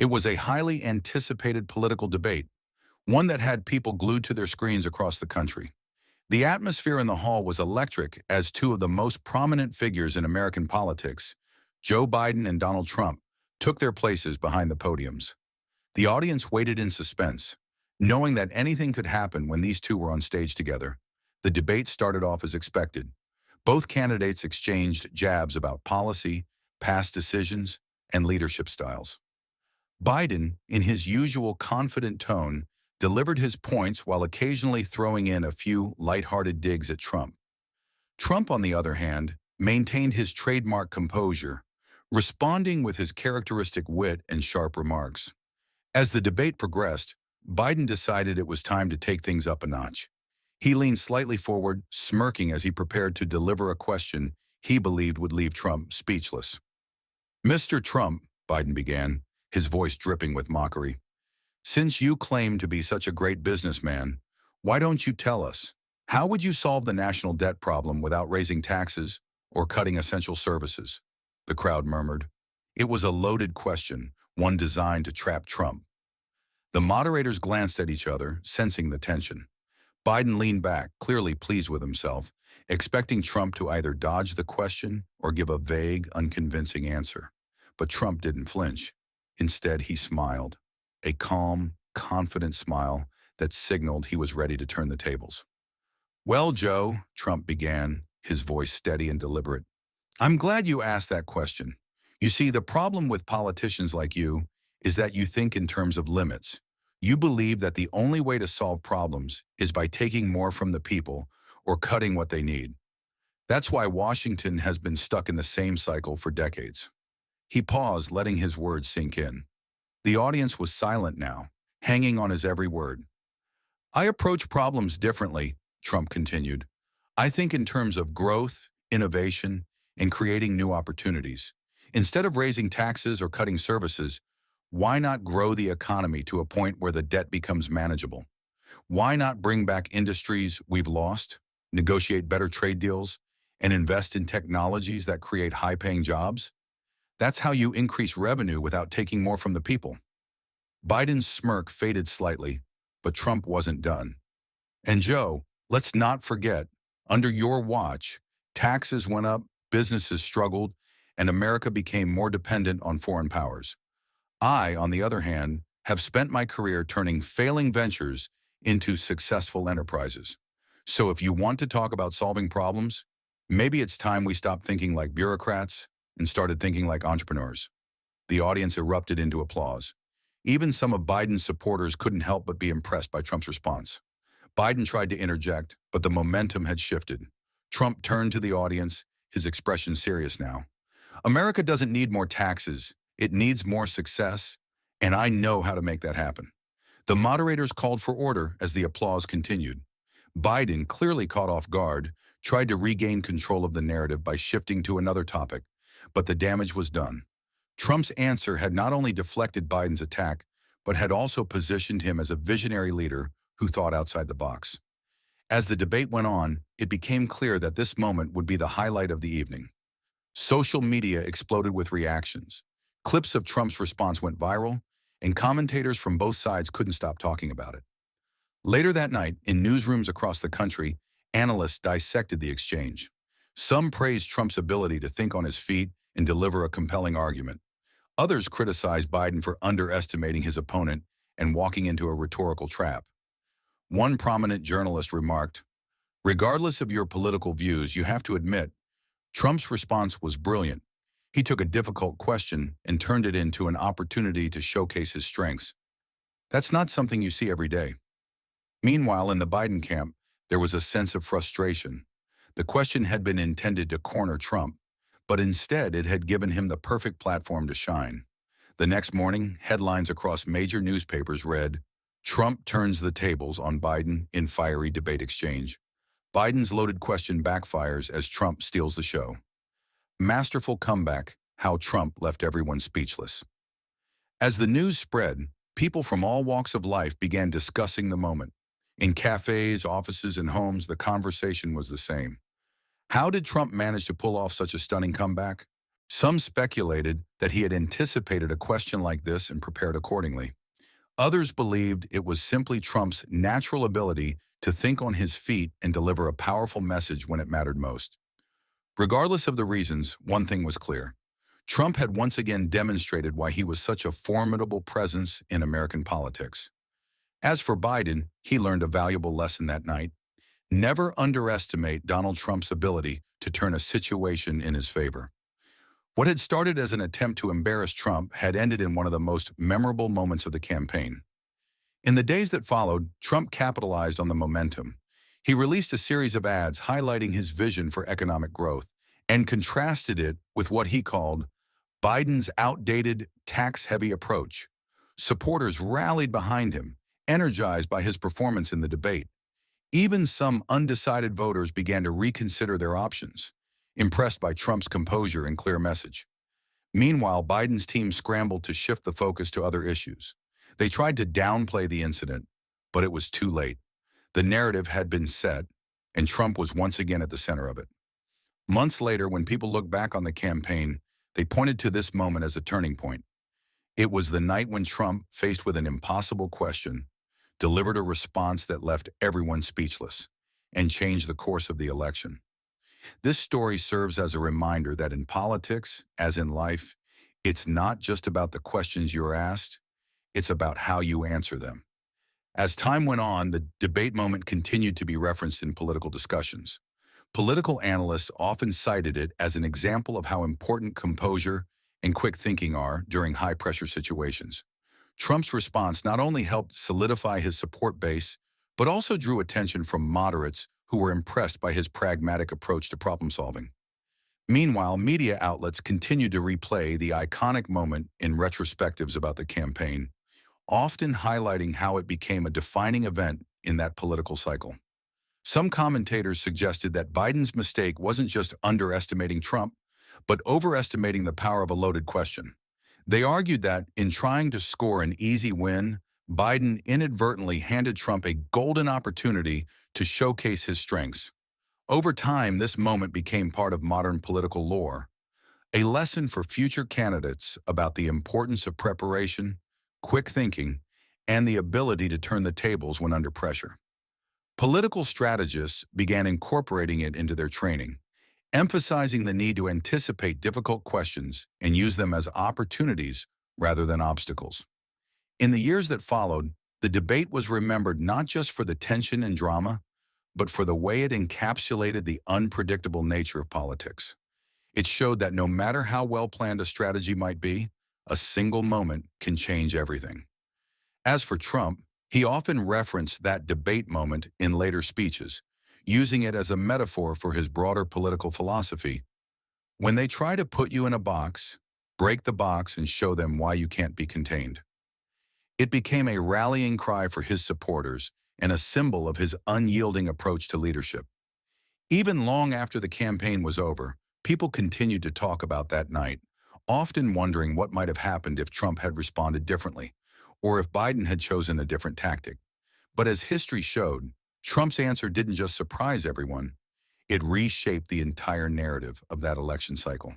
It was a highly anticipated political debate, one that had people glued to their screens across the country. The atmosphere in the hall was electric as two of the most prominent figures in American politics, Joe Biden and Donald Trump, took their places behind the podiums. The audience waited in suspense, knowing that anything could happen when these two were on stage together. The debate started off as expected. Both candidates exchanged jabs about policy, past decisions, and leadership styles. Biden, in his usual confident tone, delivered his points while occasionally throwing in a few lighthearted digs at Trump. Trump, on the other hand, maintained his trademark composure, responding with his characteristic wit and sharp remarks. As the debate progressed, Biden decided it was time to take things up a notch. He leaned slightly forward, smirking as he prepared to deliver a question he believed would leave Trump speechless. "Mr. Trump," Biden began, his voice dripping with mockery, "since you claim to be such a great businessman, why don't you tell us, how would you solve the national debt problem without raising taxes or cutting essential services?" The crowd murmured. It was a loaded question, one designed to trap Trump. The moderators glanced at each other, sensing the tension. Biden leaned back, clearly pleased with himself, expecting Trump to either dodge the question or give a vague, unconvincing answer. But Trump didn't flinch. Instead, he smiled, a calm, confident smile that signaled he was ready to turn the tables. "Well, Joe," Trump began, his voice steady and deliberate, "I'm glad you asked that question. You see, the problem with politicians like you is that you think in terms of limits. You believe that the only way to solve problems is by taking more from the people or cutting what they need. That's why Washington has been stuck in the same cycle for decades." He paused, letting his words sink in. The audience was silent now, hanging on his every word. "I approach problems differently," Trump continued. "I think in terms of growth, innovation, and creating new opportunities. Instead of raising taxes or cutting services, why not grow the economy to a point where the debt becomes manageable? Why not bring back industries we've lost, negotiate better trade deals, and invest in technologies that create high-paying jobs? That's how you increase revenue without taking more from the people." Biden's smirk faded slightly, but Trump wasn't done. "And Joe, let's not forget, under your watch, taxes went up, businesses struggled, and America became more dependent on foreign powers. I, on the other hand, have spent my career turning failing ventures into successful enterprises. So if you want to talk about solving problems, maybe it's time we stop thinking like bureaucrats and started thinking like entrepreneurs." The audience erupted into applause. Even some of Biden's supporters couldn't help but be impressed by Trump's response. Biden tried to interject, but the momentum had shifted. Trump turned to the audience, his expression serious now. "America doesn't need more taxes. It needs more success, and I know how to make that happen." The moderators called for order as the applause continued. Biden, clearly caught off guard, tried to regain control of the narrative by shifting to another topic, but the damage was done. Trump's answer had not only deflected Biden's attack, but had also positioned him as a visionary leader who thought outside the box. As the debate went on, it became clear that this moment would be the highlight of the evening. Social media exploded with reactions. Clips of Trump's response went viral, and commentators from both sides couldn't stop talking about it. Later that night, in newsrooms across the country, analysts dissected the exchange. Some praised Trump's ability to think on his feet and deliver a compelling argument. Others criticized Biden for underestimating his opponent and walking into a rhetorical trap. One prominent journalist remarked, "Regardless of your political views, you have to admit, Trump's response was brilliant. He took a difficult question and turned it into an opportunity to showcase his strengths. That's not something you see every day." Meanwhile, in the Biden camp, there was a sense of frustration. The question had been intended to corner Trump, but instead it had given him the perfect platform to shine. The next morning, headlines across major newspapers read, "Trump turns the tables on Biden in fiery debate exchange. Biden's loaded question backfires as Trump steals the show. Masterful comeback, how Trump left everyone speechless." As the news spread, people from all walks of life began discussing the moment. In cafes, offices, and homes, the conversation was the same. How did Trump manage to pull off such a stunning comeback? Some speculated that he had anticipated a question like this and prepared accordingly. Others believed it was simply Trump's natural ability to think on his feet and deliver a powerful message when it mattered most. Regardless of the reasons, one thing was clear. Trump had once again demonstrated why he was such a formidable presence in American politics. As for Biden, he learned a valuable lesson that night. Never underestimate Donald Trump's ability to turn a situation in his favor. What had started as an attempt to embarrass Trump had ended in one of the most memorable moments of the campaign. In the days that followed, Trump capitalized on the momentum. He released a series of ads highlighting his vision for economic growth and contrasted it with what he called Biden's outdated, tax-heavy approach. Supporters rallied behind him, energized by his performance in the debate. Even some undecided voters began to reconsider their options, impressed by Trump's composure and clear message. Meanwhile, Biden's team scrambled to shift the focus to other issues. They tried to downplay the incident, but it was too late. The narrative had been set, and Trump was once again at the center of it. Months later, when people looked back on the campaign, they pointed to this moment as a turning point. It was the night when Trump, faced with an impossible question, delivered a response that left everyone speechless and changed the course of the election. This story serves as a reminder that in politics, as in life, it's not just about the questions you're asked, it's about how you answer them. As time went on, the debate moment continued to be referenced in political discussions. Political analysts often cited it as an example of how important composure and quick thinking are during high-pressure situations. Trump's response not only helped solidify his support base, but also drew attention from moderates who were impressed by his pragmatic approach to problem-solving. Meanwhile, media outlets continued to replay the iconic moment in retrospectives about the campaign, often highlighting how it became a defining event in that political cycle. Some commentators suggested that Biden's mistake wasn't just underestimating Trump, but overestimating the power of a loaded question. They argued that, in trying to score an easy win, Biden inadvertently handed Trump a golden opportunity to showcase his strengths. Over time, this moment became part of modern political lore, a lesson for future candidates about the importance of preparation, quick thinking, and the ability to turn the tables when under pressure. Political strategists began incorporating it into their training, emphasizing the need to anticipate difficult questions and use them as opportunities rather than obstacles. In the years that followed, the debate was remembered not just for the tension and drama, but for the way it encapsulated the unpredictable nature of politics. It showed that no matter how well-planned a strategy might be, a single moment can change everything. As for Trump, he often referenced that debate moment in later speeches, using it as a metaphor for his broader political philosophy. When they try to put you in a box, break the box and show them why you can't be contained. It became a rallying cry for his supporters and a symbol of his unyielding approach to leadership. Even long after the campaign was over, people continued to talk about that night, often wondering what might have happened if Trump had responded differently, or if Biden had chosen a different tactic. But as history showed, Trump's answer didn't just surprise everyone, it reshaped the entire narrative of that election cycle.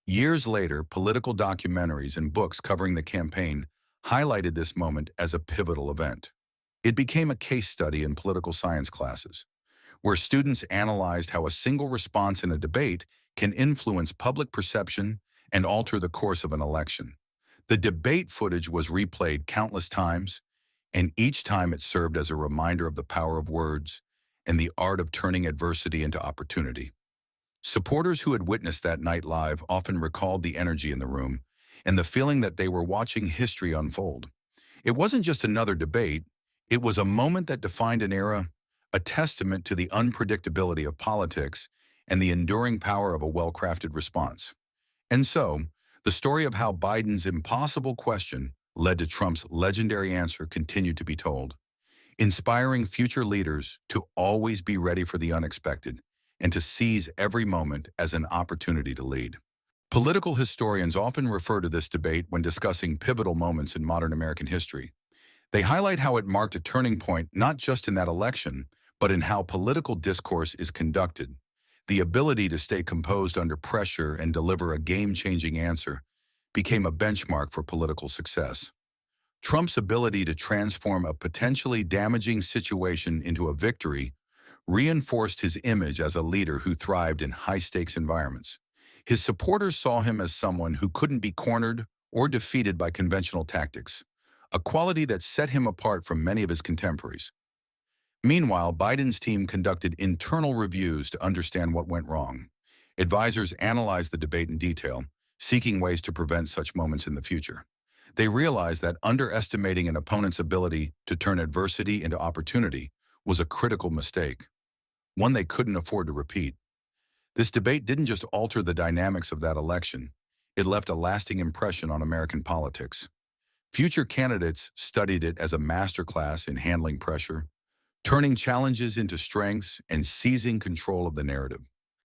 Years later, political documentaries and books covering the campaign highlighted this moment as a pivotal event. It became a case study in political science classes, where students analyzed how a single response in a debate can influence public perception and alter the course of an election. The debate footage was replayed countless times, and each time it served as a reminder of the power of words and the art of turning adversity into opportunity. Supporters who had witnessed that night live often recalled the energy in the room and the feeling that they were watching history unfold. It wasn't just another debate, it was a moment that defined an era, a testament to the unpredictability of politics and the enduring power of a well-crafted response. And so, the story of how Biden's impossible question led to Trump's legendary answer continued to be told, inspiring future leaders to always be ready for the unexpected and to seize every moment as an opportunity to lead. Political historians often refer to this debate when discussing pivotal moments in modern American history. They highlight how it marked a turning point not just in that election, but in how political discourse is conducted. The ability to stay composed under pressure and deliver a game-changing answer became a benchmark for political success. Trump's ability to transform a potentially damaging situation into a victory reinforced his image as a leader who thrived in high-stakes environments. His supporters saw him as someone who couldn't be cornered or defeated by conventional tactics, a quality that set him apart from many of his contemporaries. Meanwhile, Biden's team conducted internal reviews to understand what went wrong. Advisors analyzed the debate in detail, seeking ways to prevent such moments in the future. They realized that underestimating an opponent's ability to turn adversity into opportunity was a critical mistake, one they couldn't afford to repeat. This debate didn't just alter the dynamics of that election, it left a lasting impression on American politics. Future candidates studied it as a masterclass in handling pressure, turning challenges into strengths and seizing control of the narrative.